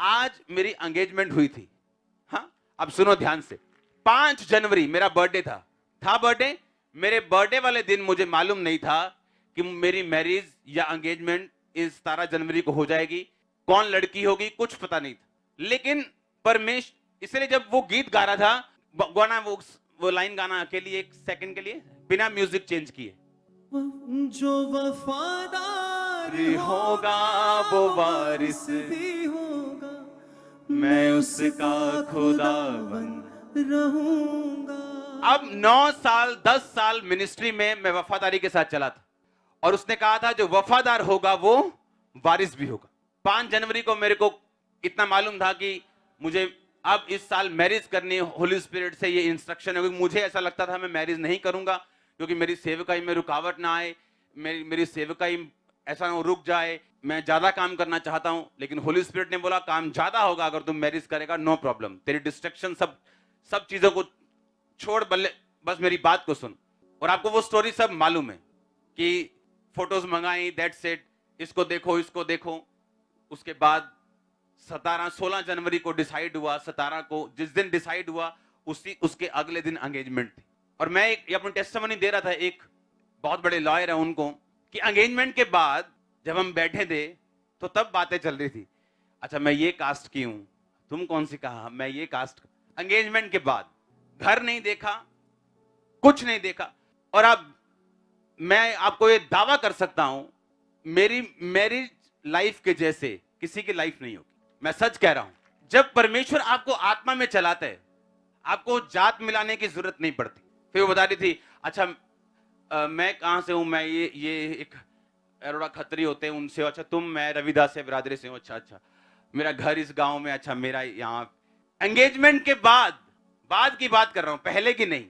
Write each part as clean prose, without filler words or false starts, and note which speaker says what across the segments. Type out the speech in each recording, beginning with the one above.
Speaker 1: आज मेरी एंगेजमेंट हुई थी। हाँ, अब सुनो ध्यान से। 5 जनवरी मेरा बर्थडे था बर्थडे। मेरे बर्थडे वाले दिन मुझे मालूम नहीं था कि मेरी मैरिज या एंगेजमेंट इस 17 जनवरी को हो जाएगी, कौन लड़की होगी कुछ पता नहीं था। लेकिन परमेश इसलिए जब वो गीत गा रहा था, गाना वो लाइन गाना अकेली 1 सेकंड के लिए बिना म्यूजिक चेंज किए,
Speaker 2: जो वफादार
Speaker 1: होगा वो वारिस
Speaker 2: भी होगा,
Speaker 1: मैं उसका खुदाबंद
Speaker 2: रहूंगा।
Speaker 1: अब 9 साल 10 साल मिनिस्ट्री में मैं वफादारी के साथ चला था और उसने कहा था जो वफादार होगा वो वारिस भी होगा। 5 जनवरी को मेरे को इतना मालूम था कि मुझे अब इस साल मैरिज करनी, होली स्पिरिट से ये इंस्ट्रक्शन है। मुझे ऐसा लगता था मैं मैरिज नहीं करूंगा क्योंकि मेरी सेवकाई में रुकावट ना आए, मेरी सेवकाई ऐसा ना रुक जाए, मैं ज्यादा काम करना चाहता हूं। लेकिन होली स्पिरिट ने बोला काम ज्यादा होगा अगर तुम मैरिज करेगा, नो प्रॉब्लम, तेरी डिस्ट्रक्शन सब चीजों को छोड़, बस मेरी बात को सुन। और आपको वो स्टोरी सब मालूम है कि फोटोज मंगाई, दैट्स इट, इसको देखो। उसके बाद 16 जनवरी को डिसाइड हुआ, 17 को जिस दिन डिसाइड हुआ उसके अगले दिन एंगेजमेंट थी। और मैं ये अपनी टेस्टिमनी दे रहा था, एक बहुत बड़े लॉयर है उनको, कि एंगेजमेंट के बाद जब हम बैठे थे तो तब बातें चल रही थी, अच्छा मैं ये कास्ट की हूं, तुम कौन सी कहा, मैं ये कास्ट। एंगेजमेंट के बाद घर नहीं देखा, कुछ नहीं देखा। और अब मैं आपको ये दावा कर सकता हूं मेरी मैरिज लाइफ के जैसे किसी की लाइफ नहीं होगी, मैं सच कह रहा हूं। जब परमेश्वर आपको आत्मा में चलाता है आपको जात मिलाने की जरूरत नहीं पड़ती। फिर वो बता रही थी, अच्छा मैं कहां से हूं, मैं ये एक अरोड़ा खत्री होते हैं उनसे, अच्छा तुम, मैं रविदास से बिरादरी से हूं, अच्छा मेरा घर इस गांव में, अच्छा मेरा यहाँ। एंगेजमेंट के बाद की बात कर रहा हूं, पहले की नहीं।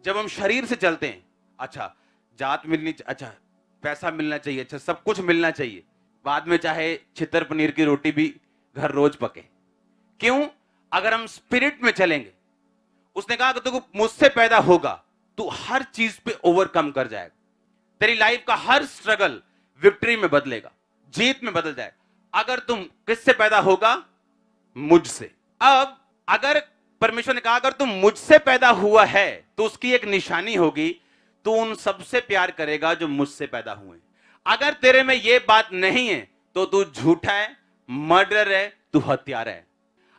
Speaker 1: जब हम शरीर से चलते हैं, अच्छा जात मिलनी, अच्छा पैसा मिलना चाहिए, अच्छा सब कुछ मिलना चाहिए, बाद में चाहे छितर पनीर की रोटी भी घर रोज पके। क्यों? अगर हम स्पिरिट में चलेंगे, उसने कहा कि तू मुझसे पैदा होगा, तू हर चीज पे ओवरकम कर जाएगा, तेरी लाइफ का हर स्ट्रगल विक्ट्री में बदलेगा, जीत में बदल जाएगा। अगर तुम किससे पैदा होगा? मुझसे। अब अगर परमेश्वर ने कहा अगर तुम मुझसे पैदा हुआ है तो उसकी एक निशानी होगी, तू उन सबसे प्यार करेगा जो मुझसे पैदा हुए। अगर तेरे में यह बात नहीं है तो तू झूठा है, मर्डर है, तू हत्यारा है।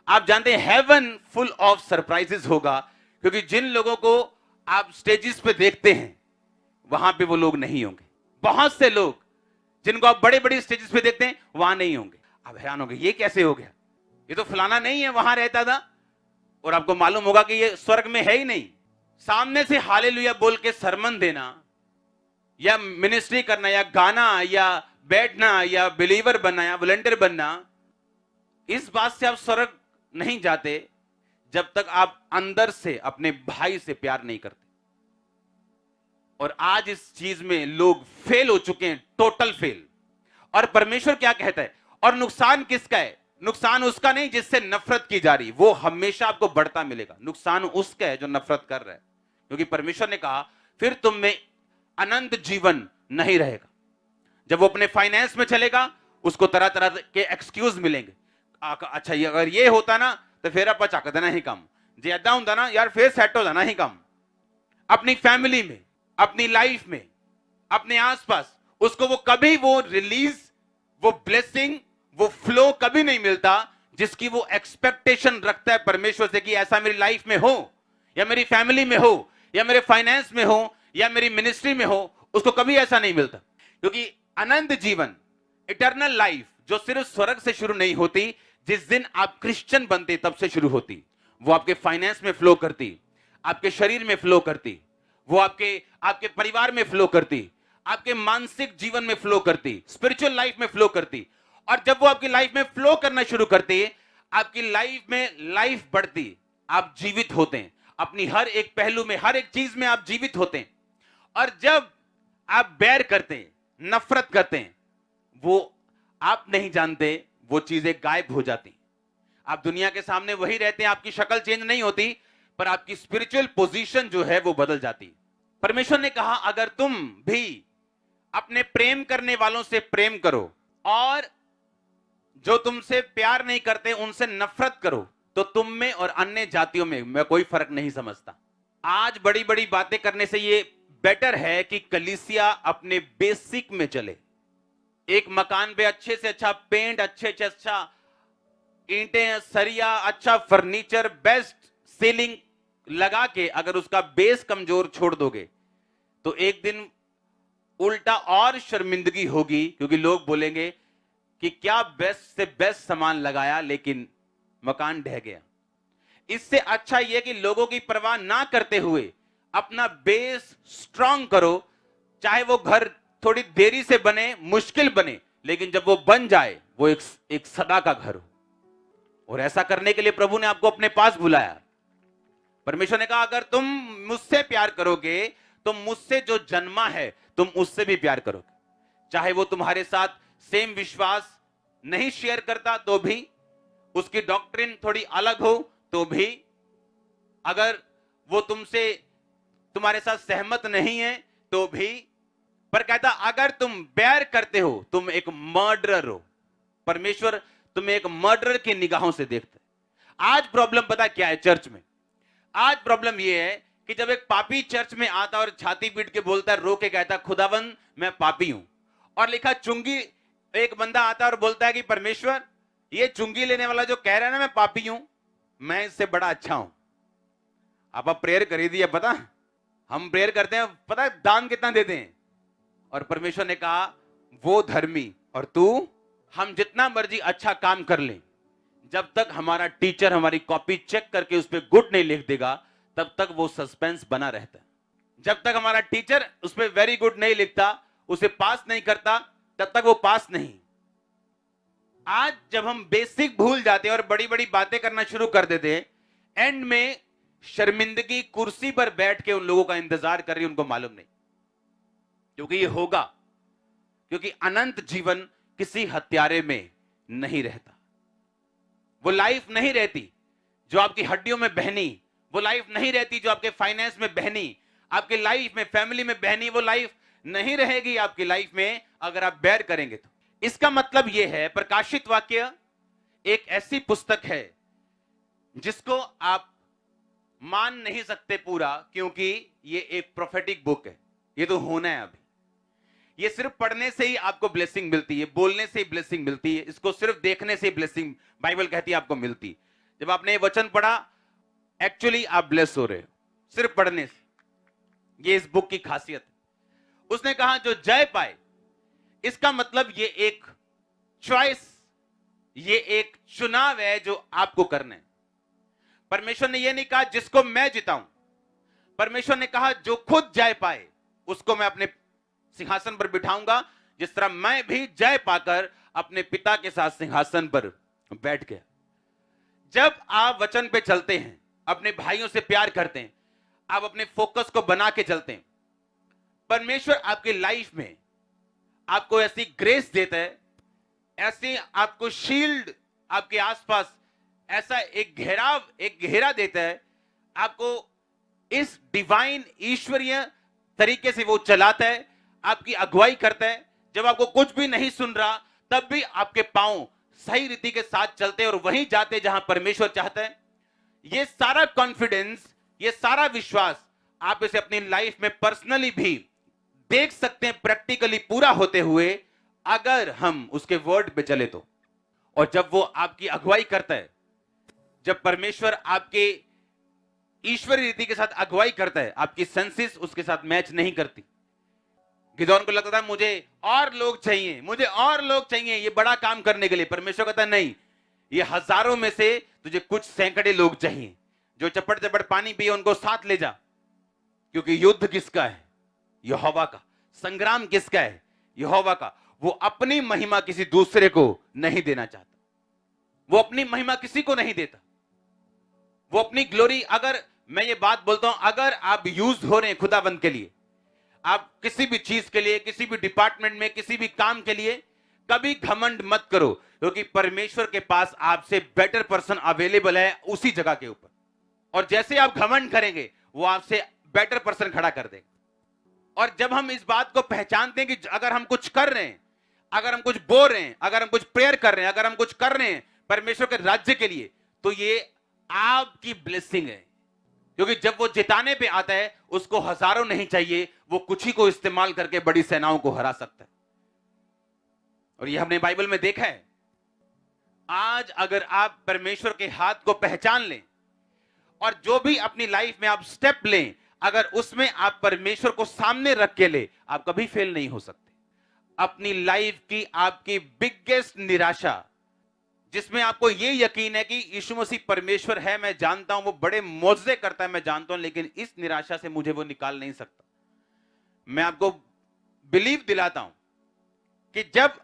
Speaker 1: आप जानते हैं हेवन फुल ऑफ सरप्राइजेस होगा, क्योंकि जिन लोगों को आप स्टेजेस पे देखते हैं वहां पे वो लोग नहीं होंगे। बहुत से लोग जिनको आप बड़े बड़े स्टेजेस पे देखते हैं वहां नहीं होंगे। आप हैरान होंगे ये कैसे हो गया, ये तो फलाना नहीं है, वहां रहता था। और आपको मालूम होगा कि ये स्वर्ग में है ही नहीं। सामने से हालेलुया बोल के सरमन देना या मिनिस्ट्री करना या गाना या बैठना या बिलीवर बनना या वॉलंटियर बनना, इस बात से आप स्वर्ग नहीं जाते जब तक आप अंदर से अपने भाई से प्यार नहीं करते। और आज इस चीज में लोग फेल हो चुके हैं, टोटल फेल। और परमेश्वर क्या कहता है? और नुकसान किसका है? नुकसान उसका नहीं जिससे नफरत की जा रही, वो हमेशा आपको बढ़ता मिलेगा। नुकसान उसका है जो नफरत कर रहा है, क्योंकि परमेश्वर ने कहा फिर तुम में अनंत जीवन नहीं रहेगा। जब वो अपने फाइनेंस में चलेगा उसको तरह तरह के एक्सक्यूज मिलेंगे। अच्छा ये अगर ये होता ना तो फिर आप चक देना ही कम, जे ऐदा होंदा ना यार फिर सेट हो जाना ही कम। अपनी फैमिली में, अपनी लाइफ में, अपने आसपास उसको वो कभी वो रिलीज, वो ब्लेसिंग, वो फ्लो कभी नहीं मिलता जिसकी वो एक्सपेक्टेशन रखता है परमेश्वर से कि ऐसा मेरी लाइफ में हो या मेरी फैमिली में हो या मेरे फाइनेंस में हो या मेरी मिनिस्ट्री में हो। उसको कभी ऐसा नहीं मिलता, क्योंकि अनंत जीवन, इटर्नल लाइफ जो सिर्फ स्वर्ग से शुरू नहीं होती, जिस दिन आप क्रिश्चियन बनते तब से शुरू होती। वो आपके फाइनेंस में फ्लो करती, आपके शरीर में फ्लो करती, वो आपके परिवार में फ्लो करती, आपके मानसिक जीवन में फ्लो करती, स्पिरिचुअल लाइफ में फ्लो करती। और जब वो आपकी लाइफ में फ्लो करना शुरू करती है, आपकी लाइफ में लाइफ बढ़ती, आप जीवित होते हैं अपनी हर एक पहलू में, हर एक चीज में आप जीवित होते हैं। और जब आप बैर करते हैं, नफरत करते हैं, वो आप नहीं जानते वो चीजें गायब हो जाती। आप दुनिया के सामने वही रहते हैं, आपकी शक्ल चेंज नहीं होती, पर आपकी स्पिरिचुअल पोजीशन जो है वो बदल जाती। परमेश्वर ने कहा अगर तुम भी अपने प्रेम करने वालों से प्रेम करो और जो तुमसे प्यार नहीं करते उनसे नफरत करो, तो तुम में और अन्य जातियों में मैं कोई फर्क नहीं समझता। आज बड़ी बड़ी बातें करने से ये बेटर है कि कलीसिया अपने बेसिक में चले। एक मकान पे अच्छे से अच्छा पेंट, अच्छे से अच्छा ईंटें, सरिया, अच्छा फर्नीचर, बेस्ट सीलिंग लगा के अगर उसका बेस कमजोर छोड़ दोगे तो एक दिन उल्टा और शर्मिंदगी होगी, क्योंकि लोग बोलेंगे कि क्या बेस्ट से बेस्ट सामान लगाया लेकिन मकान ढह गया। इससे अच्छा यह कि लोगों की परवाह ना करते हुए अपना बेस स्ट्रांग करो, चाहे वो घर थोड़ी देरी से बने, मुश्किल बने, लेकिन जब वो बन जाए वो एक सदा का घर हो। और ऐसा करने के लिए प्रभु ने आपको अपने पास बुलाया। परमेश्वर ने कहा अगर तुम मुझसे प्यार करोगे तो मुझसे जो जन्मा है तुम उससे भी प्यार करोगे, चाहे वो तुम्हारे साथ सेम विश्वास नहीं शेयर करता तो भी, उसकी डॉक्ट्रिन थोड़ी अलग हो तो भी, अगर वो तुम्हारे साथ सहमत नहीं है तो भी। पर कहता अगर तुम बैर करते हो तुम एक मर्डरर हो। परमेश्वर तुम्हें एक मर्डरर की निगाहों से देखता है। आज प्रॉब्लम पता क्या है चर्च में? आज प्रॉब्लम यह है कि जब एक पापी चर्च में आता और छाती पीट के बोलता, रो के कहता खुदावन मैं पापी हूं, और लिखा चुंगी, एक बंदा आता और बोलता है कि परमेश्वर ये चुंगी लेने वाला जो कह रहा है ना मैं पापी हूं, मैं इससे बड़ा अच्छा हूं। आप प्रेयर कर दिया, पता हम प्रेयर करते हैं, पता है दान कितना देते हैं, और परमेश्वर ने कहा वो धर्मी और तू, हम जितना मर्जी अच्छा काम कर लें, जब तक हमारा टीचर हमारी कॉपी चेक करके उस पर गुड नहीं लिख देगा तब तक वो सस्पेंस बना रहता है। जब तक हमारा टीचर उस पर वेरी गुड नहीं लिखता, उसे पास नहीं करता, तब तक वो पास नहीं। आज जब हम बेसिक भूल जाते हैं और बड़ी बड़ी बातें करना शुरू कर देते हैं, एंड में शर्मिंदगी कुर्सी पर बैठ के उन लोगों का इंतजार कर रही है, उनको मालूम नहीं, क्योंकि ये होगा, क्योंकि अनंत जीवन किसी हत्यारे में नहीं रहता। वो लाइफ नहीं रहती जो आपकी हड्डियों में बहनी, वो लाइफ नहीं रहती जो आपके फाइनेंस में बहनी, आपकी लाइफ में, फैमिली में बहनी, वो लाइफ नहीं रहेगी आपकी लाइफ में अगर आप बैर करेंगे तो। इसका मतलब यह है, प्रकाशित वाक्य एक ऐसी पुस्तक है जिसको आप मान नहीं सकते पूरा, क्योंकि ये एक प्रोफेटिक बुक है। ये तो होना है अभी, ये सिर्फ पढ़ने से ही आपको ब्लेसिंग मिलती है, बोलने से ही ब्लेसिंग मिलती है, इसको सिर्फ देखने से ही ब्लेसिंग बाइबल कहती है आपको मिलती। जब आपने ये वचन पढ़ा एक्चुअली आप ब्लेस हो रहे हो सिर्फ पढ़ने से। ये इस बुक की खासियत है। उसने कहा जो जय पाए, इसका मतलब ये एक चॉइस, ये एक चुनाव है जो आपको करना है। परमेश्वर ने यह नहीं कहा जिसको मैं जिताऊं, परमेश्वर ने कहा जो खुद जय पाए उसको मैं अपने सिंहासन पर बिठाऊंगा, जिस तरह मैं भी जय पाकर अपने पिता के साथ सिंहासन पर बैठ गया। जब आप वचन पे चलते हैं, अपने भाइयों से प्यार करते हैं, आप अपने फोकस को बना के चलते हैं, परमेश्वर आपकी लाइफ में आपको ऐसी ग्रेस देता है, ऐसी आपको शील्ड आपके आसपास, ऐसा एक घेराव, एक घेरा देता है, आपको इस डिवाइन ईश्वरीय तरीके से वो चलाता है, आपकी अगुवाई करता है। जब आपको कुछ भी नहीं सुन रहा तब भी आपके पांव सही रीति के साथ चलते और वहीं जाते जहां परमेश्वर चाहता है। ये सारा कॉन्फिडेंस, ये सारा विश्वास आप इसे अपनी लाइफ में पर्सनली भी देख सकते हैं, प्रैक्टिकली पूरा होते हुए, अगर हम उसके वर्ड पे चले तो। और जब वो आपकी अगुवाई करता है, जब परमेश्वर आपके ईश्वरी रीति के साथ अगुवाई करता है, आपकी सेंसेस उसके साथ मैच नहीं करती। गिदोन को लगता था मुझे और लोग चाहिए, मुझे और लोग चाहिए ये बड़ा काम करने के लिए। परमेश्वर कहता नहीं, ये हजारों में से तुझे कुछ सैकड़े लोग चाहिए जो चपड़ चपड़ पानी पिए, उनको साथ ले जा, क्योंकि युद्ध किसका है? यहोवा का। संग्राम किसका है? यहोवा का। वो अपनी महिमा किसी दूसरे को नहीं देना चाहता, वो अपनी महिमा किसी को नहीं देता, वो अपनी ग्लोरी। अगर मैं ये बात बोलता हूं, अगर आप यूज हो रहे हैं खुदाबंद के लिए, आप किसी भी चीज के लिए, किसी भी डिपार्टमेंट में, किसी भी काम के लिए, कभी घमंड मत करो, क्योंकि परमेश्वर के पास आपसे बेटर पर्सन अवेलेबल है उसी जगह के ऊपर। और जैसे आप घमंड करेंगे वो आपसे बेटर पर्सन खड़ा कर देगा। और जब हम इस बात को पहचानते हैं कि अगर हम कुछ कर रहे हैं, अगर हम कुछ बोल रहे हैं, अगर हम कुछ प्रेयर कर रहे हैं, अगर हम कुछ कर रहे हैं परमेश्वर के राज्य के लिए, तो ये आपकी ब्लेसिंग है। क्योंकि जब वो जिताने पे आता है, उसको हजारों नहीं चाहिए, वो कुछ ही को इस्तेमाल करके बड़ी सेनाओं को हरा सकता है। और ये हमने बाइबल में देखा है। आज अगर आप परमेश्वर के हाथ को पहचान लें और जो भी अपनी लाइफ में आप स्टेप लें, अगर उसमें आप परमेश्वर को सामने रख के ले, आप कभी फेल नहीं हो सकते। अपनी लाइफ की आपकी बिगेस्ट निराशा, जिसमें आपको यह यकीन है कि यीशु मसीह परमेश्वर है, मैं जानता हूं वो बड़े मौजज़े करता है, मैं जानता हूं, लेकिन इस निराशा से मुझे वो निकाल नहीं सकता। मैं आपको बिलीव दिलाता हूं कि जब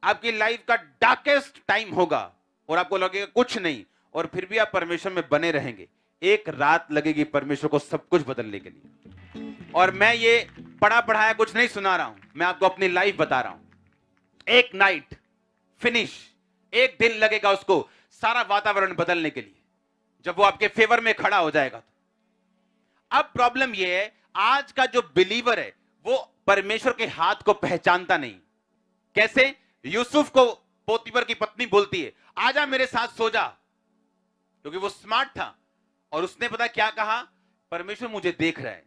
Speaker 1: आपकी लाइफ का डार्केस्ट टाइम होगा और आपको लगेगा कुछ नहीं, और फिर भी आप परमेश्वर में बने रहेंगे, एक रात लगेगी परमेश्वर को सब कुछ बदलने के लिए। और मैं ये पढ़ा पढ़ाया कुछ नहीं सुना रहा हूं, मैं आपको अपनी लाइफ बता रहा हूं। एक नाइट फिनिश, एक दिन लगेगा उसको सारा वातावरण बदलने के लिए, जब वो आपके फेवर में खड़ा हो जाएगा। अब प्रॉब्लम ये है, आज का जो बिलीवर है वो परमेश्वर के हाथ को पहचानता नहीं। कैसे? यूसुफ को पोतीफर की पत्नी बोलती है, आजा मेरे साथ सो जा, क्योंकि वो स्मार्ट था और उसने पता क्या कहा, परमेश्वर मुझे देख रहा है,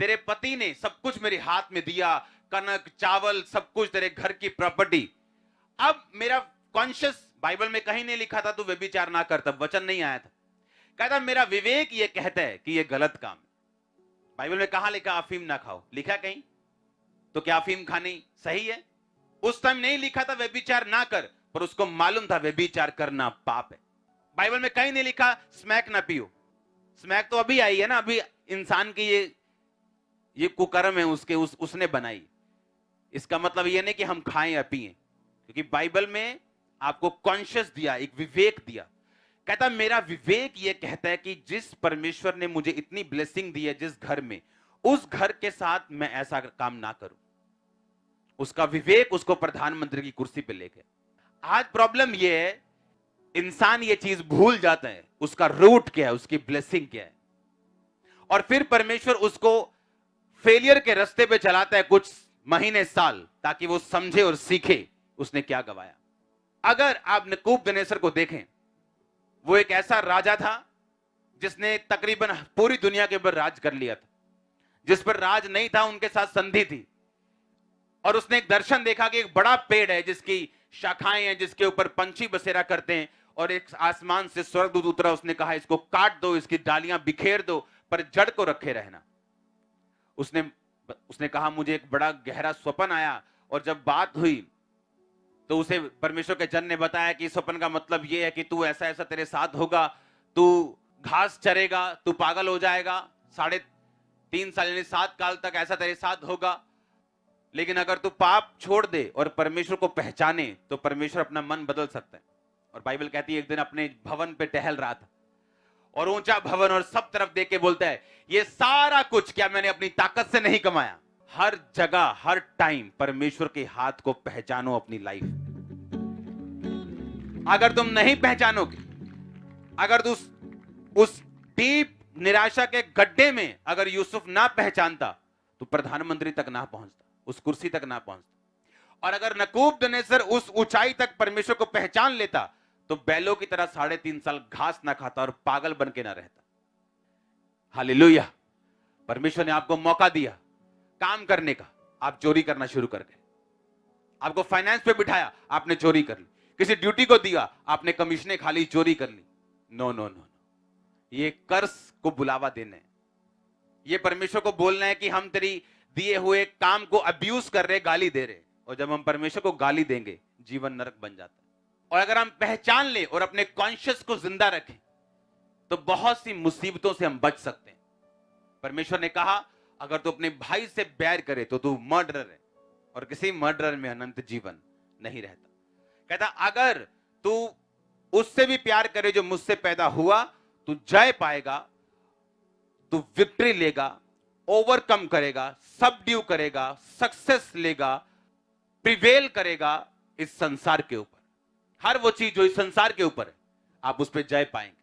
Speaker 1: तेरे पति ने सब कुछ मेरे हाथ में दिया, कनक चावल सब कुछ, तेरे घर की प्रॉपर्टी। अब मेरा कॉन्शियस, बाइबल में कहीं नहीं लिखा था तू व्यभिचार ना कर, तब वचन नहीं आया था, कहता मेरा विवेक ये कहता है कि ये गलत काम है। बाइबल में कहां लिखा अफीम ना खाओ? लिखा कहीं? तो क्या अफीम खानी सही है? उस टाइम नहीं लिखा था व्यभिचार ना कर, पर उसको मालूम था व्यभिचार करना पाप है। बाइबल में कहीं नहीं लिखा स्मैक ना पियो। स्मैक तो अभी आई है ना, अभी इंसान की ये कुकर्म है उसने बनाई। इसका मतलब ये नहीं कि हम खाएं या पिएं, क्योंकि बाइबल में आपको कॉन्शियस दिया, एक विवेक दिया। कहता मेरा विवेक ये कहता है कि जिस परमेश्वर ने मुझे इतनी ब्लेसिंग दी है जिस घर में, उस घर के साथ मैं ऐसा काम ना करूं। उसका विवेक उसको प्रधानमंत्री की कुर्सी पे ले गया। आज प्रॉब्लम यह है, इंसान ये चीज भूल जाता है उसका रूट क्या है, उसकी ब्लेसिंग क्या है, और फिर परमेश्वर उसको फेलियर के रास्ते पे चलाता है कुछ महीने साल, ताकि वो समझे और सीखे उसने क्या गवाया। अगर आप नबूकदनेस्सर को देखें, वो एक ऐसा राजा था जिसने तकरीबन पूरी दुनिया के ऊपर राज कर लिया था। जिस पर राज नहीं था उनके साथ संधि थी, और उसने एक दर्शन देखा कि एक बड़ा पेड़ है जिसकी शाखाएं हैं, जिसके ऊपर पंछी बसेरा करते हैं, और एक आसमान से स्वर्गदूत उतरा, उसने कहा इसको काट दो, इसकी डालियां बिखेर दो, पर जड़ को रखे रहना। उसने कहा मुझे एक बड़ा गहरा स्वप्न आया, और जब बात हुई तो उसे परमेश्वर के जन ने बताया कि स्वप्न का मतलब यह है कि तू ऐसा ऐसा तेरे साथ होगा, तू घास चरेगा, तू पागल हो जाएगा, 3.5 साल यानी 7 काल तक ऐसा तेरे साथ होगा, लेकिन अगर तू पाप छोड़ दे और परमेश्वर को पहचाने तो परमेश्वर अपना मन बदल सकता है। और बाइबल कहती है एक दिन अपने भवन पे टहल रहा था, और ऊंचा भवन और सब तरफ देख के बोलता है ये सारा कुछ क्या मैंने अपनी ताकत से नहीं कमाया? हर जगह हर टाइम परमेश्वर के हाथ को पहचानो अपनी लाइफ। अगर तुम नहीं पहचानोगे, अगर तू उस डीप निराशा के गड्ढे में अगर यूसुफ ना पहचानता तो प्रधानमंत्री तक ना पहुंचता, उस कुर्सी तक ना पहुंचता। और अगर नबूकदनेस्सर उस ऊंचाई तक परमेश्वर को पहचान लेता तो बैलों की तरह 3.5 साल घास ना खाता और पागल बन के ना रहता। हालेलुया। परमेश्वर ने आपको मौका दिया काम करने का, आप चोरी करना शुरू कर गए। आपको फाइनेंस पे बिठाया, आपने चोरी कर ली। किसी ड्यूटी को दिया, आपने कमीशनें खा ली, चोरी कर ली। नो नो नो, ये कर्ज को बुलावा देना है। ये परमेश्वर को बोलना है कि हम तेरी दिए हुए काम को अब्यूज कर रहे, गाली दे रहे। और जब हम परमेश्वर को गाली देंगे जीवन नरक बन जाता है। और अगर हम पहचान ले और अपने कॉन्शियस को जिंदा रखें तो बहुत सी मुसीबतों से हम बच सकते हैं। परमेश्वर ने कहा अगर तू अपने भाई से बैर करे तो तू मर्डरर है, और किसी मर्डरर में अनंत जीवन नहीं रहता। कहता अगर तू उससे भी प्यार करे जो मुझसे पैदा हुआ, तू जय पाएगा, तू विक्ट्री लेगा, ओवरकम करेगा, सबड्यू करेगा, सक्सेस लेगा, प्रिवेल करेगा इस संसार के ऊपर। हर वो चीज जो इस संसार के ऊपर है आप उस पर जय पाएंगे।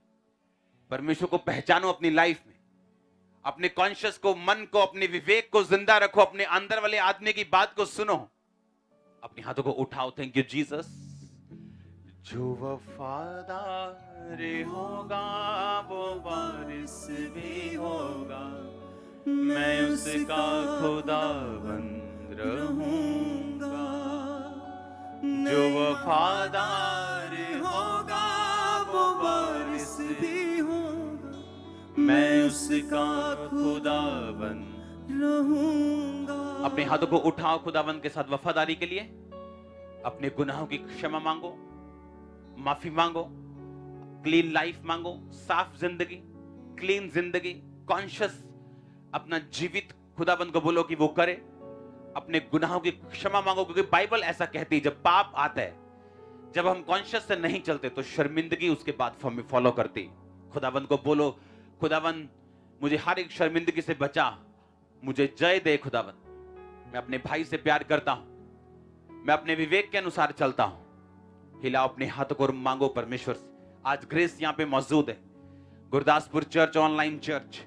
Speaker 1: परमेश्वर को पहचानो अपनी लाइफ में, अपने कॉन्शियस को, मन को, अपने विवेक को जिंदा रखो, अपने अंदर वाले आदमी की बात को सुनो। अपने हाथों को उठाओ. Thank you Jesus. जो वफादार होगा वो वारिस भी होगा. मैं उसका खुदाबंद रहूंगा. जो वफादार होगा वो वारिस भी
Speaker 2: होगा,
Speaker 1: मैं उसका खुदाबंद
Speaker 2: रहूंगा.
Speaker 1: अपने हाथों को उठाओ खुदाबंद के साथ वफादारी के लिए. अपने गुनाहों की क्षमा मांगो, माफी मांगो, क्लीन लाइफ मांगो, साफ जिंदगी, क्लीन जिंदगी, कॉन्शियस अपना जीवित खुदाबंद को बोलो कि वो करे. अपने गुनाहों की क्षमा मांगो, क्योंकि बाइबल ऐसा कहती है जब पाप आता है, जब हम कॉन्शियस से नहीं चलते तो शर्मिंदगी उसके बाद फॉलो करती. खुदाबंद को बोलो, खुदाबंद मुझे हर एक शर्मिंदगी से बचा, मुझे जय दे खुदाबंद. मैं अपने भाई से प्यार करता हूं, मैं अपने विवेक के अनुसार चलता हूं. हिलाओ अपने हाथों को और मांगो परमेश्वर से. आज ग्रेस यहां पे मौजूद है, गुरदासपुर चर्च ऑनलाइन चर्च.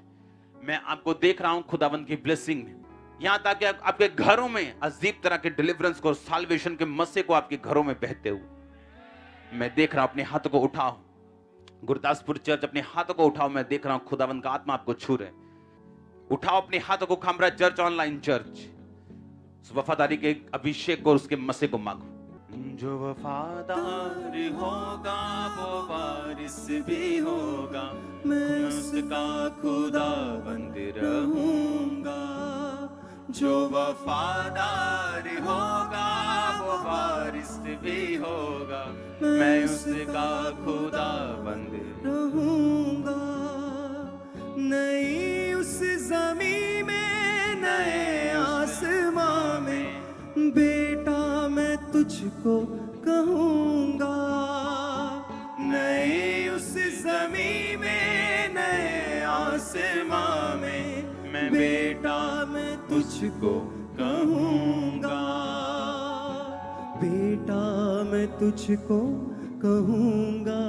Speaker 1: मैं आपको देख रहा हूं खुदाबंद की ब्लेसिंग में, यहां तक कि आपके घरों में अजीब तरह के डिलीवरेंस को, साल्वेशन के मस्से को आपके घरों में बहते हुए मैं देख रहा हूं. अपने हाथों को उठाओ गुरदासपुर चर्च, अपने हाथों को उठाओ. मैं देख रहा हूं खुदाबंद का आत्मा आपको छू रहे. उठाओ अपने हाथों को. खामरा चर्च ऑनलाइन चर्च, वफादारी के अभिषेक को, उसके मस्से को मांगो. जो वफादार होगा वो वारिस भी होगा. मैं उसका खुदाबंद रहूंगा. जो वफादार होगा वो वारिस भी होगा. मैं उसका खुदाबंद
Speaker 2: रहूंगा. नई उस जमीन में, नए आसमां में, बेटा मैं तुझको कहूंगा. नई उस जमीन में, नए आसमां में, मैं बेटा मैं तुझको कहूंगा. बेटा मैं तुझको कहूंगा.